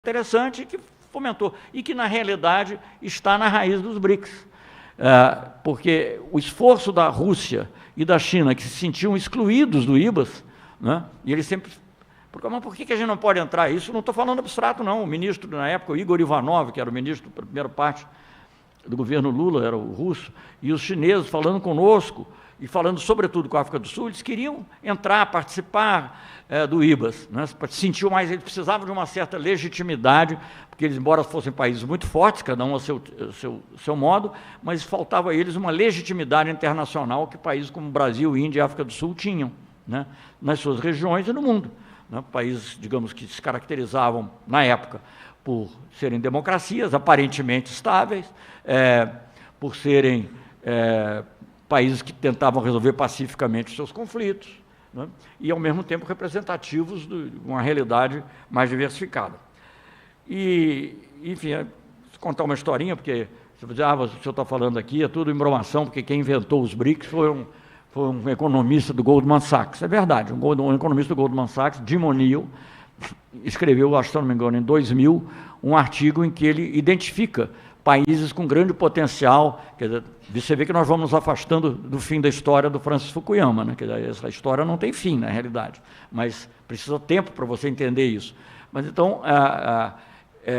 interessante que fomentou e que, na realidade, está na raiz dos BRICS. Porque o esforço da Rússia e da China, que se sentiam excluídos do IBAS, né, e eles sempre... Mas por que a gente não pode entrar? Isso não estou falando abstrato, não. O ministro, na época, o Igor Ivanov, que era o ministro da primeira parte do governo Lula, era o russo, e os chineses falando conosco, e falando sobretudo com a África do Sul, eles queriam entrar, participar do IBAS, né? Sentiam mais, eles precisavam de uma certa legitimidade, porque eles, embora fossem países muito fortes, cada um ao seu modo, mas faltava a eles uma legitimidade internacional que países como Brasil, Índia e África do Sul tinham, né? Nas suas regiões e no mundo. Né? Países, digamos, que se caracterizavam, na época, por serem democracias aparentemente estáveis, por serem países que tentavam resolver pacificamente os seus conflitos, né? E, ao mesmo tempo, representativos de uma realidade mais diversificada. E, enfim, vou contar uma historinha, porque você vai dizer, o senhor está falando aqui, é tudo embromação, porque quem inventou os BRICS foi um economista do Goldman Sachs. É verdade, um economista do Goldman Sachs, Jim O'Neill, escreveu, acho que, se não me engano, em 2000, um artigo em que ele identifica países com grande potencial. Quer dizer, você vê que nós vamos nos afastando do fim da história do Francis Fukuyama, né? Quer dizer, essa história não tem fim, na realidade, mas precisa tempo para você entender isso. Mas, então,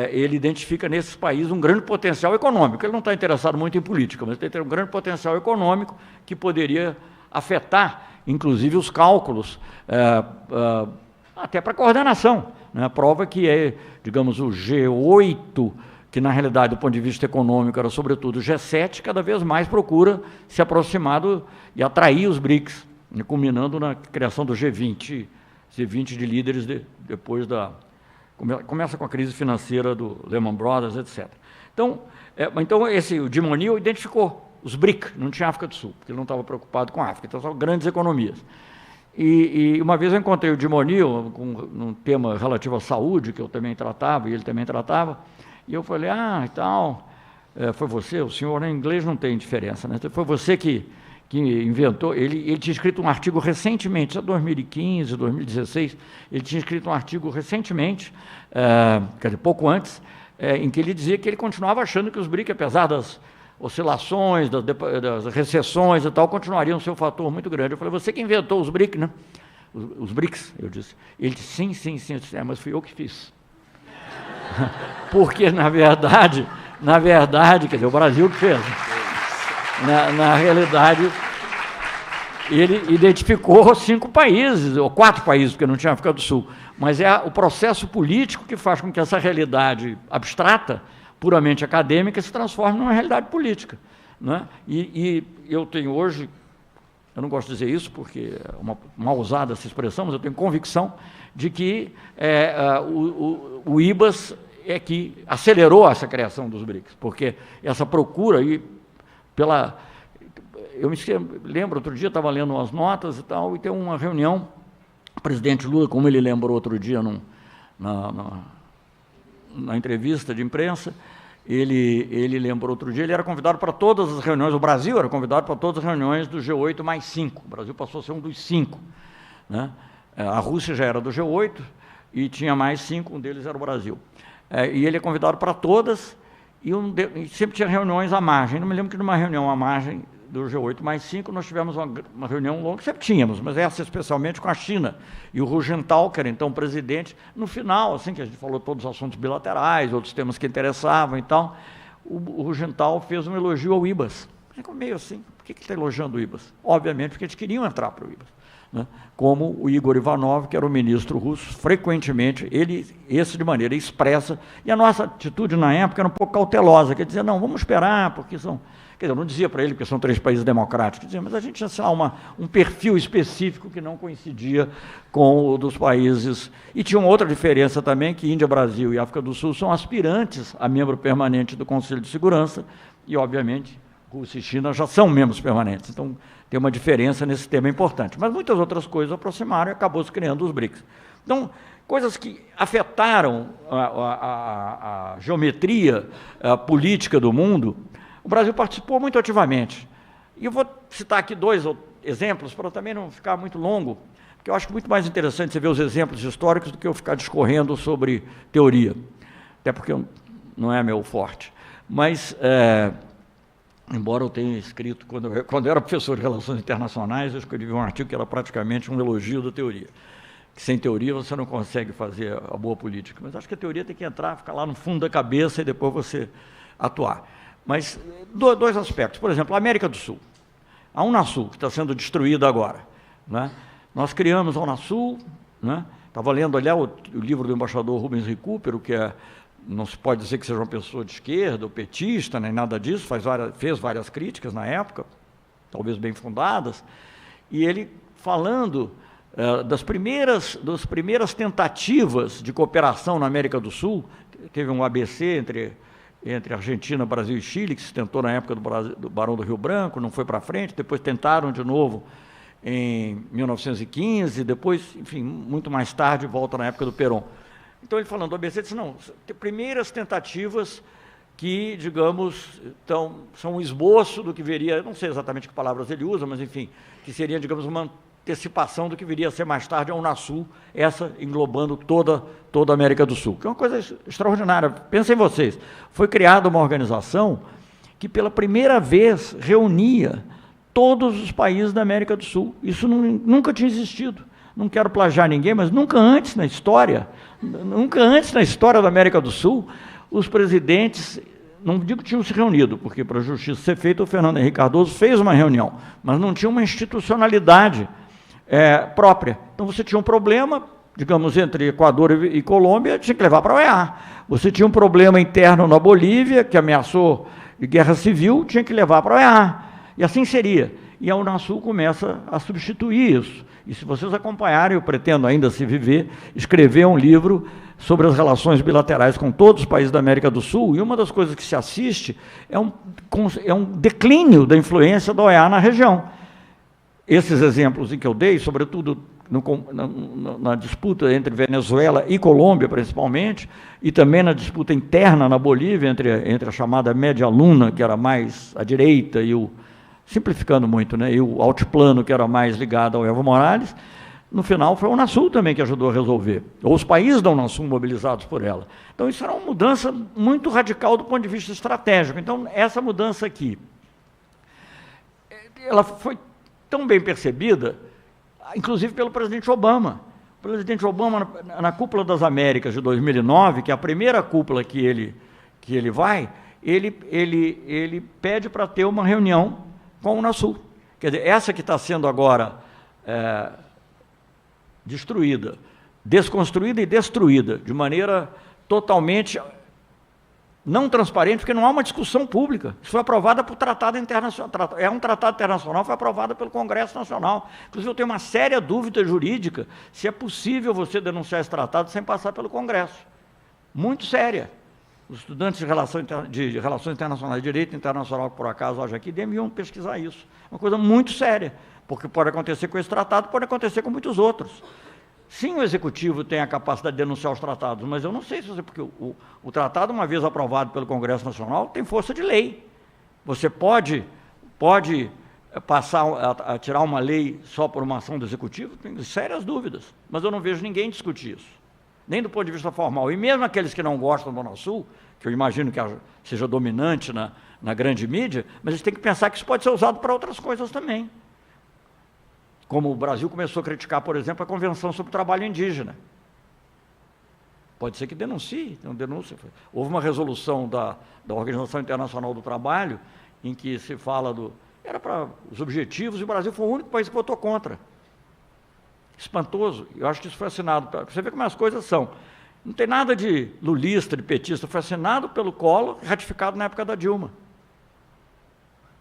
ele identifica nesses países um grande potencial econômico. Ele não está interessado muito em política, mas ele tem um grande potencial econômico que poderia afetar, inclusive, os cálculos, até para coordenação, né? A prova que digamos, o G8, que, na realidade, do ponto de vista econômico, era, sobretudo, o G7, cada vez mais procura se aproximar e atrair os BRICS, né, culminando na criação do G20 de líderes depois da... Começa com a crise financeira do Lehman Brothers, etc. Então, o Jim O'Neill identificou os BRIC, não tinha África do Sul, porque ele não estava preocupado com a África, então são grandes economias. E uma vez eu encontrei o Jim O'Neill num tema relativo à saúde, que eu também tratava, e ele também tratava, e eu falei, e tal, foi você, o senhor, em inglês não tem diferença, né? Foi você que inventou, ele tinha escrito um artigo recentemente, em 2015, 2016, ele tinha escrito um artigo recentemente, quer dizer, pouco antes, em que ele dizia que ele continuava achando que os BRIC, apesar das oscilações, das recessões e tal, continuariam a ser um fator muito grande. Eu falei, você que inventou os BRIC, né? Os BRICS, eu disse. Ele disse, sim, eu disse, mas fui eu que fiz. Porque, na verdade, quer dizer, o Brasil que fez. Na realidade, ele identificou 5 países, ou 4 países, porque não tinha África do Sul, mas é o processo político que faz com que essa realidade abstrata, puramente acadêmica, se transforme numa realidade política, né? E eu tenho hoje, eu não gosto de dizer isso, porque é uma mal usada essa expressão, mas eu tenho convicção de que o IBAS é que acelerou essa criação dos BRICS, porque essa procura, eu me lembro, outro dia, estava lendo umas notas e tal, e tem uma reunião, o presidente Lula, como ele lembrou outro dia na entrevista de imprensa, ele lembrou outro dia, ele era convidado para todas as reuniões, o Brasil era convidado para todas as reuniões do G8 mais 5, o Brasil passou a ser um dos 5, né? A Rússia já era do G8 e tinha mais 5, um deles era o Brasil. E ele é convidado para todas, e sempre tinha reuniões à margem. Não me lembro que numa reunião à margem do G8 mais 5, nós tivemos uma reunião longa, sempre tínhamos, mas essa especialmente com a China. E o Rosenthal, que era então presidente, no final, assim que a gente falou todos os assuntos bilaterais, outros temas que interessavam e tal, o Rosenthal fez um elogio ao IBAS. Ficou meio assim, por que ele está elogiando o IBAS? Obviamente porque eles queriam entrar para o IBAS, né? Como o Igor Ivanov, que era o ministro russo, frequentemente, esse de maneira expressa, e a nossa atitude na época era um pouco cautelosa, quer dizer, não, vamos esperar, porque são... Quer dizer, eu não dizia para ele que são 3 países democráticos, dizia, mas a gente tinha, sei lá, um perfil específico que não coincidia com o dos países. E tinha uma outra diferença também, que Índia, Brasil e África do Sul são aspirantes a membro permanente do Conselho de Segurança, e, obviamente, Rússia e China já são membros permanentes. Então, tem uma diferença nesse tema importante. Mas muitas outras coisas aproximaram e acabou se criando os BRICS. Então, coisas que afetaram a geometria política do mundo, o Brasil participou muito ativamente. E eu vou citar aqui 2 exemplos, para também não ficar muito longo, porque eu acho muito mais interessante você ver os exemplos históricos do que eu ficar discorrendo sobre teoria. até porque não é meu forte. Mas, embora eu tenha escrito, quando eu era professor de Relações Internacionais, eu escrevi um artigo que era praticamente um elogio da teoria. Que sem teoria você não consegue fazer a boa política. Mas acho que a teoria tem que entrar, ficar lá no fundo da cabeça e depois você atuar. Mas dois aspectos. Por exemplo, a América do Sul. A Unasul, que está sendo destruída agora. Né? Nós criamos a Unasul, né? Estava lendo ali o livro do embaixador Rubens Recupero, que não se pode dizer que seja uma pessoa de esquerda ou petista, nem nada disso, fez várias críticas na época, talvez bem fundadas, e ele falando das primeiras tentativas de cooperação na América do Sul, teve um ABC entre Argentina, Brasil e Chile, que se tentou na época do Barão do Rio Branco, não foi para frente, depois tentaram de novo em 1915, depois, enfim, muito mais tarde, volta na época do Perón. Então, ele falando do ABC, disse, não, primeiras tentativas que, digamos, são um esboço do que viria, não sei exatamente que palavras ele usa, mas, enfim, que seria, digamos, uma antecipação do que viria a ser mais tarde a Unasul, essa englobando toda a América do Sul, que é uma coisa extraordinária. Pensem vocês, foi criada uma organização que pela primeira vez reunia todos os países da América do Sul. Isso nunca tinha existido. Não quero plagiar ninguém, mas nunca antes na história da América do Sul, os presidentes, não digo que tinham se reunido, porque para a justiça ser feita, o Fernando Henrique Cardoso fez uma reunião, mas não tinha uma institucionalidade própria. Então você tinha um problema, digamos, entre Equador e Colômbia, tinha que levar para a OEA. Você tinha um problema interno na Bolívia, que ameaçou guerra civil, tinha que levar para a OEA. E assim seria. E a Unasul começa a substituir isso. E se vocês acompanharem, eu pretendo ainda, se viver, escrever um livro sobre as relações bilaterais com todos os países da América do Sul, e uma das coisas que se assiste é um declínio da influência da OEA na região. Esses exemplos em que eu dei, sobretudo na disputa entre Venezuela e Colômbia, principalmente, e também na disputa interna na Bolívia, entre a chamada média luna, que era mais à direita, simplificando muito, né, e o altiplano, que era mais ligado ao Evo Morales, no final foi a Unasul também que ajudou a resolver, ou os países da Unasul mobilizados por ela. Então isso era uma mudança muito radical do ponto de vista estratégico. Então essa mudança aqui, ela foi tão bem percebida, inclusive pelo presidente Obama. O presidente Obama, na Cúpula das Américas de 2009, que é a primeira cúpula que ele vai, ele pede para ter uma reunião com a Unasul. Quer dizer, essa que está sendo agora destruída, desconstruída e destruída, de maneira totalmente não transparente, porque não há uma discussão pública. Isso foi aprovado por tratado internacional. É um tratado internacional, foi aprovado pelo Congresso Nacional. Inclusive, eu tenho uma séria dúvida jurídica se é possível você denunciar esse tratado sem passar pelo Congresso. Muito séria. Os estudantes de Relações Internacionais, de Direito Internacional, que por acaso hoje aqui, deviam pesquisar isso. Uma coisa muito séria, porque pode acontecer com esse tratado, pode acontecer com muitos outros. Sim, o Executivo tem a capacidade de denunciar os tratados, mas eu não sei se você, porque o tratado, uma vez aprovado pelo Congresso Nacional, tem força de lei. Você pode passar a tirar uma lei só por uma ação do Executivo? Tenho sérias dúvidas, mas eu não vejo ninguém discutir isso, nem do ponto de vista formal. E mesmo aqueles que não gostam do Unasul, que eu imagino que seja dominante na grande mídia, mas eles têm que pensar que isso pode ser usado para outras coisas também. Como o Brasil começou a criticar, por exemplo, a Convenção sobre o Trabalho Indígena. Pode ser que denuncie, não denúncia. Houve uma resolução da Organização Internacional do Trabalho, em que se fala era para os objetivos, e o Brasil foi o único país que votou contra. Espantoso. Eu acho que isso foi assinado, para você ver como as coisas são. Não tem nada de lulista, de petista, foi assinado pelo Collor, ratificado na época da Dilma.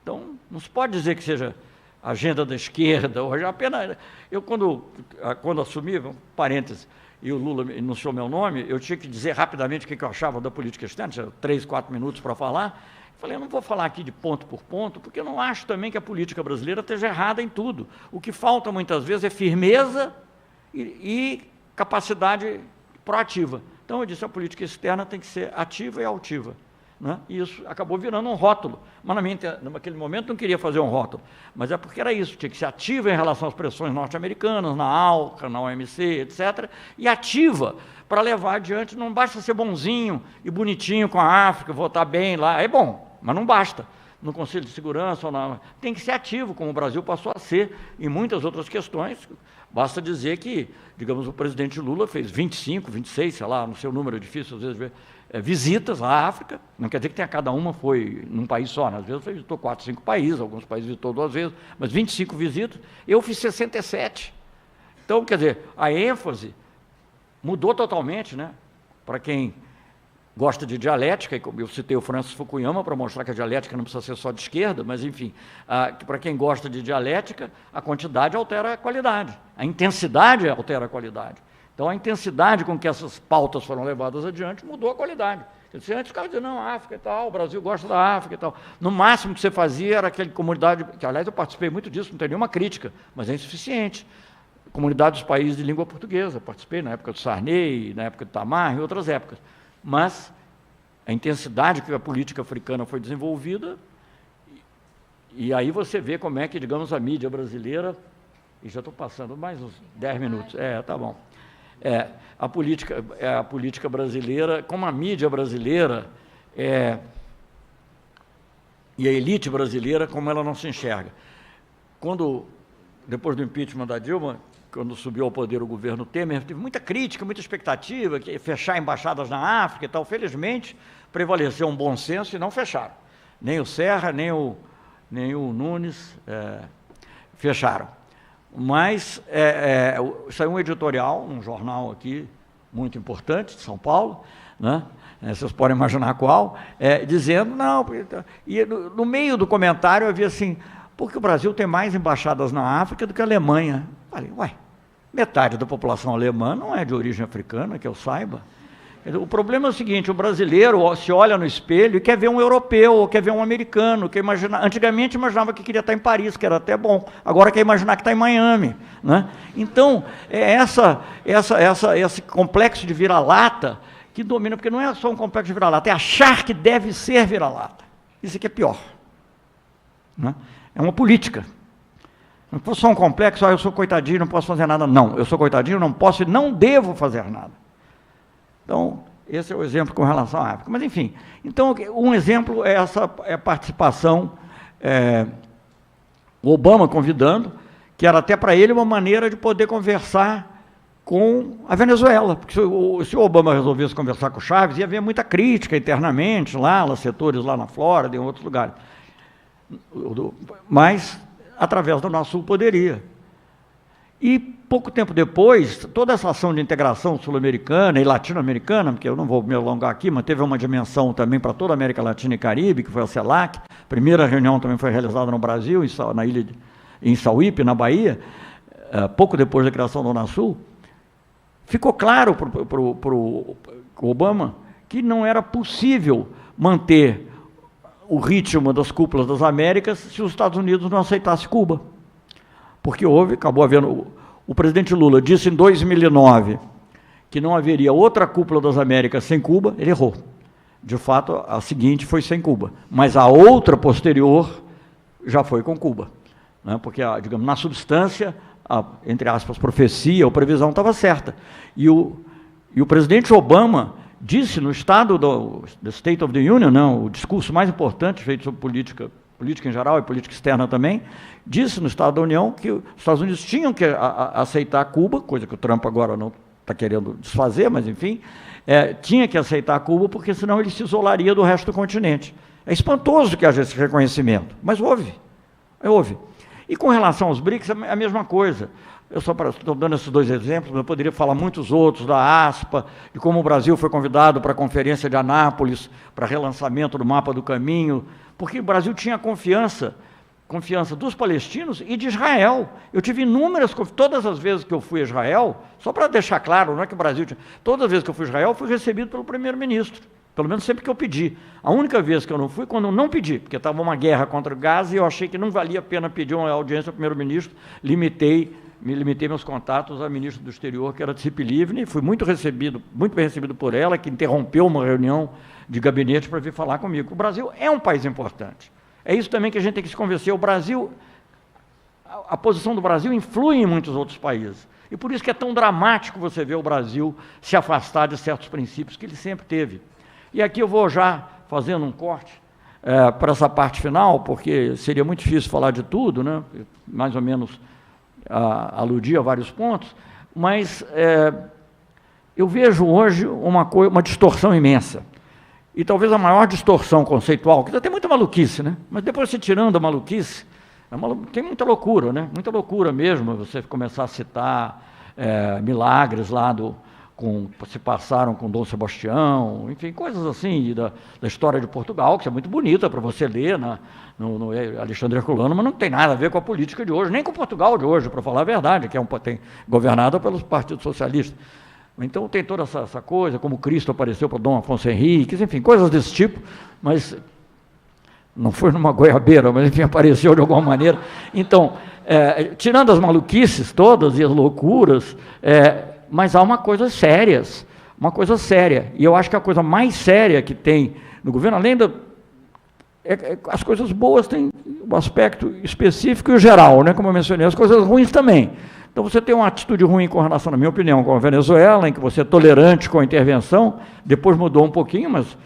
Então, não se pode dizer que seja agenda da esquerda, ou apenas... Eu, quando assumi, um parêntese, e o Lula enunciou meu nome, eu tinha que dizer rapidamente o que eu achava da política externa, tinha 3, 4 minutos para falar. Falei, eu não vou falar aqui de ponto por ponto, porque eu não acho também que a política brasileira esteja errada em tudo. O que falta muitas vezes é firmeza e capacidade proativa. Então eu disse, a política externa tem que ser ativa e altiva. né? E isso acabou virando um rótulo. Mas, naquele momento, não queria fazer um rótulo. Mas é porque era isso, tinha que ser ativa em relação às pressões norte-americanas, na ALCA, na OMC, etc., e ativa para levar adiante. Não basta ser bonzinho e bonitinho com a África, votar bem lá, é bom, mas não basta. No Conselho de Segurança, tem que ser ativo, como o Brasil passou a ser em muitas outras questões. Basta dizer que, digamos, o presidente Lula fez 25, 26, sei lá, não sei o número, é difícil às vezes ver, visitas à África. Não quer dizer que cada uma foi num país só, né? Às vezes ele visitou 4, 5 países, alguns países visitou 2 vezes, mas 25 visitas, eu fiz 67. Então, quer dizer, a ênfase mudou totalmente, né? Para quem gosta de dialética, e eu citei o Francis Fukuyama para mostrar que a dialética não precisa ser só de esquerda, mas, enfim, para quem gosta de dialética, a quantidade altera a qualidade, a intensidade altera a qualidade. Então, a intensidade com que essas pautas foram levadas adiante mudou a qualidade. Antes os caras diziam, não, África e tal, o Brasil gosta da África e tal. No máximo que você fazia era aquela comunidade, que aliás eu participei muito disso, não tem nenhuma crítica, mas é insuficiente. Comunidade dos países de língua portuguesa, participei na época do Sarney, na época do Itamar, em outras épocas. Mas a intensidade que a política africana foi desenvolvida, e aí você vê como é que, digamos, a mídia brasileira, e já estou passando mais uns 10 minutos, tá bom. A política brasileira, como a mídia brasileira e a elite brasileira, como ela não se enxerga. Depois do impeachment da Dilma, quando subiu ao poder o governo Temer, teve muita crítica, muita expectativa, que fechar embaixadas na África e tal. Felizmente, prevaleceu um bom senso e não fecharam. Nem o Serra, nem o Nunes fecharam. Mas saiu um editorial, um jornal aqui, muito importante, de São Paulo, né? Vocês podem imaginar qual, dizendo, não, e no meio do comentário havia assim, porque o Brasil tem mais embaixadas na África do que a Alemanha. Falei, metade da população alemã não é de origem africana, que eu saiba. O problema é o seguinte, o brasileiro se olha no espelho e quer ver um europeu, ou quer ver um americano, antigamente imaginava que queria estar em Paris, que era até bom, agora quer imaginar que está em Miami, né? Então, esse complexo de vira-lata que domina, porque não é só um complexo de vira-lata, é achar que deve ser vira-lata. Isso aqui é pior, né? É uma política. Não fosse só um complexo, eu sou coitadinho, não posso fazer nada. Não, eu sou coitadinho, não posso e não devo fazer nada. Então, esse é o exemplo com relação à África. Mas, enfim, então, um exemplo é a participação, o Obama convidando, que era até para ele uma maneira de poder conversar com a Venezuela, porque se o Obama resolvesse conversar com o Chaves, ia haver muita crítica internamente lá setores lá na Flórida, em outros lugares. Mas, através do Sul poderia. E, pouco tempo depois, toda essa ação de integração sul-americana e latino-americana, porque eu não vou me alongar aqui, mas teve uma dimensão também para toda a América Latina e Caribe, que foi a CELAC, a primeira reunião também foi realizada no Brasil, na ilha em Sauípe, na Bahia, pouco depois da criação do Unasul. Ficou claro para o Obama que não era possível manter o ritmo das cúpulas das Américas se os Estados Unidos não aceitassem Cuba. Porque acabou havendo... O presidente Lula disse em 2009 que não haveria outra cúpula das Américas sem Cuba, ele errou. De fato, a seguinte foi sem Cuba. Mas a outra posterior já foi com Cuba, né? Porque, digamos, na substância, entre aspas, profecia ou previsão estava certa. E o presidente Obama disse no estado do State of the Union, não, o discurso mais importante feito sobre política em geral e política externa também, disse no Estado da União que os Estados Unidos tinham que aceitar Cuba, coisa que o Trump agora não está querendo desfazer, mas enfim, tinha que aceitar Cuba, porque senão ele se isolaria do resto do continente. É espantoso que haja esse reconhecimento, mas houve. E com relação aos BRICS, é a mesma coisa. Eu estou dando esses 2 exemplos, mas eu poderia falar muitos outros, da ASPA, de como o Brasil foi convidado para a Conferência de Anápolis, para relançamento do Mapa do Caminho, porque o Brasil tinha confiança dos palestinos e de Israel. Eu tive inúmeras, todas as vezes que eu fui a Israel, só para deixar claro, não é que o Brasil tinha, todas as vezes que eu fui a Israel, fui recebido pelo primeiro-ministro, pelo menos sempre que eu pedi. A única vez que eu não fui, quando eu não pedi, porque estava uma guerra contra Gaza e eu achei que não valia a pena pedir uma audiência ao primeiro-ministro, me limitei meus contatos à ministra do Exterior, que era Tzipi Livni, fui muito bem recebido por ela, que interrompeu uma reunião de gabinete para vir falar comigo. O Brasil é um país importante. É isso também que a gente tem que se convencer. O Brasil, a posição do Brasil influi em muitos outros países. E por isso que é tão dramático você ver o Brasil se afastar de certos princípios que ele sempre teve. E aqui eu vou já fazendo um corte para essa parte final, porque seria muito difícil falar de tudo, né? Mais ou menos aludir a vários pontos, mas eu vejo hoje uma distorção imensa. E talvez a maior distorção conceitual, que tem muita maluquice, né? Mas depois você tirando a maluquice, tem muita loucura, né? Muita loucura mesmo, você começar a citar milagres lá se passaram com Dom Sebastião, enfim, coisas assim, da história de Portugal, que é muito bonita para você ler no Alexandre Herculano, mas não tem nada a ver com a política de hoje, nem com Portugal de hoje, para falar a verdade, que tem governada pelos partidos socialistas. Então tem toda essa coisa, como Cristo apareceu para Dom Afonso Henriques, enfim, coisas desse tipo, mas não foi numa goiabeira, mas enfim, apareceu de alguma maneira. Então, tirando as maluquices todas e as loucuras, mas há uma coisa séria, e eu acho que a coisa mais séria que tem no governo, além as coisas boas têm um aspecto específico e geral, né, como eu mencionei, as coisas ruins também. Então você tem uma atitude ruim com relação, na minha opinião, com a Venezuela, em que você é tolerante com a intervenção, depois mudou um pouquinho, mas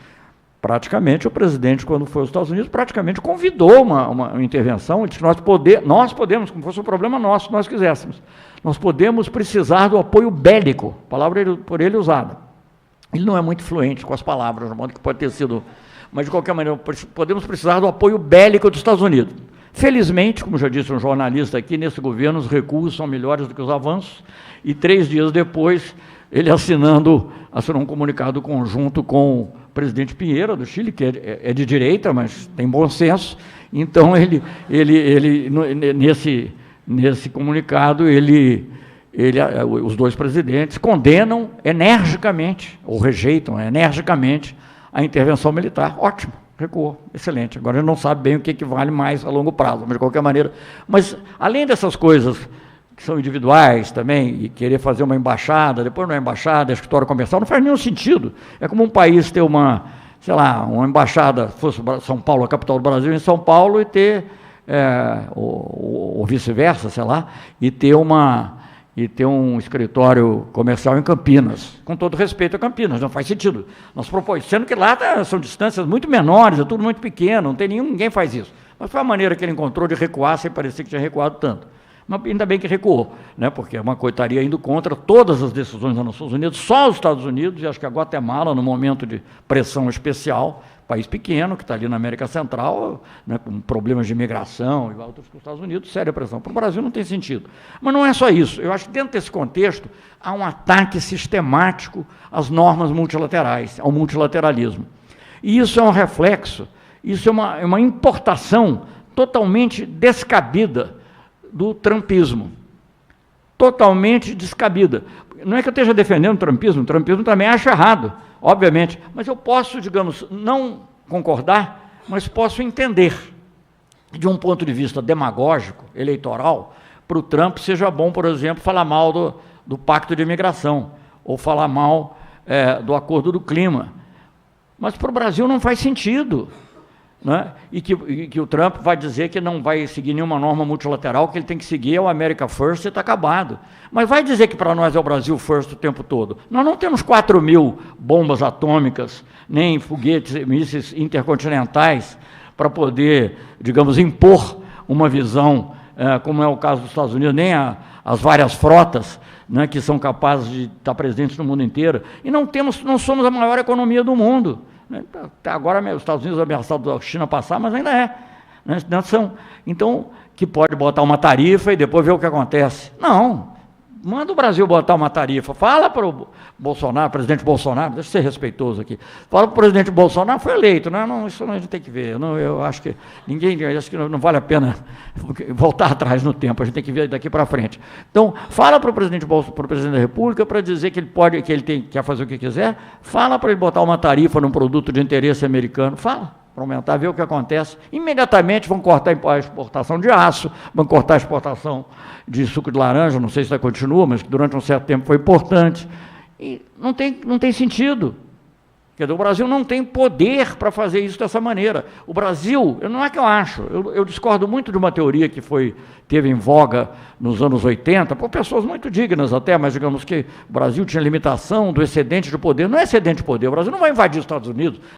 praticamente o presidente, quando foi aos Estados Unidos, praticamente convidou uma intervenção, ele disse que nós podemos, como fosse um problema nosso, se nós quiséssemos, nós podemos precisar do apoio bélico, palavra por ele usada. Ele não é muito fluente com as palavras, de modo que pode ter sido, mas de qualquer maneira, podemos precisar do apoio bélico dos Estados Unidos. Felizmente, como já disse um jornalista aqui, nesse governo os recuos são melhores do que os avanços, e 3 dias depois, ele assinou um comunicado conjunto com o presidente Piñera, do Chile, que é de direita, mas tem bom senso. Então, nesse comunicado, os dois presidentes condenam energicamente, ou rejeitam energicamente, a intervenção militar. Ótimo, recuou, excelente. Agora a gente não sabe bem o que vale mais a longo prazo, mas de qualquer maneira. Mas, além dessas coisas que são individuais também, e querer fazer uma embaixada, depois não é embaixada, é escritório comercial, não faz nenhum sentido. É como um país ter uma embaixada, fosse São Paulo, a capital do Brasil, em São Paulo, e ter, ou vice-versa, e ter um escritório comercial em Campinas, com todo respeito a Campinas, não faz sentido. Sendo que lá são distâncias muito menores, é tudo muito pequeno, ninguém faz isso. Mas foi a maneira que ele encontrou de recuar, sem parecer que tinha recuado tanto. Mas ainda bem que recuou, né? Porque uma coisa estaria indo contra todas as decisões das Nações Unidas, só os Estados Unidos, e acho que a Guatemala, no momento de pressão especial, país pequeno, que está ali na América Central, né, com problemas de imigração e outros que os Estados Unidos, séria pressão. Para o Brasil não tem sentido. Mas não é só isso. Eu acho que dentro desse contexto há um ataque sistemático às normas multilaterais, ao multilateralismo. E isso é um reflexo, isso é uma importação totalmente descabida do trumpismo. Totalmente descabida. Não é que eu esteja defendendo o trumpismo também acho errado, obviamente, mas eu posso, digamos, não concordar, mas posso entender, de um ponto de vista demagógico, eleitoral, para o Trump seja bom, por exemplo, falar mal do pacto de imigração, ou falar mal do acordo do clima. Mas para o Brasil não faz sentido. Né? E que o Trump vai dizer que não vai seguir nenhuma norma multilateral, que ele tem que seguir o America First e está acabado. Mas vai dizer que para nós é o Brasil First o tempo todo. Nós não temos 4.000 bombas atômicas, nem foguetes, mísseis intercontinentais, para poder, digamos, impor uma visão, como é o caso dos Estados Unidos, nem as várias frotas, né, que são capazes de estar presentes no mundo inteiro. E não somos a maior economia do mundo. Agora os Estados Unidos ameaçados da China passar, mas ainda né? Então, que pode botar uma tarifa e depois ver o que acontece. Não, manda o Brasil botar uma tarifa, fala para o Bolsonaro, presidente Bolsonaro, deixa eu ser respeitoso aqui, fala para o presidente Bolsonaro, foi eleito, né? Não, isso a gente tem que ver, eu acho que não vale a pena voltar atrás no tempo, a gente tem que ver daqui para frente. Então, fala para o presidente da República para dizer que quer fazer o que quiser, fala para ele botar uma tarifa num produto de interesse americano, fala. Para aumentar, ver o que acontece. Imediatamente vão cortar a exportação de aço, vão cortar a exportação de suco de laranja, não sei se ainda continua, mas durante um certo tempo foi importante. E não tem sentido. Quer dizer, o Brasil não tem poder para fazer isso dessa maneira. O Brasil, não é que eu acho, eu discordo muito de uma teoria que teve em voga nos anos 80, por pessoas muito dignas até, mas digamos que o Brasil tinha limitação do excedente de poder. Não é excedente de poder, o Brasil não vai invadir os Estados Unidos.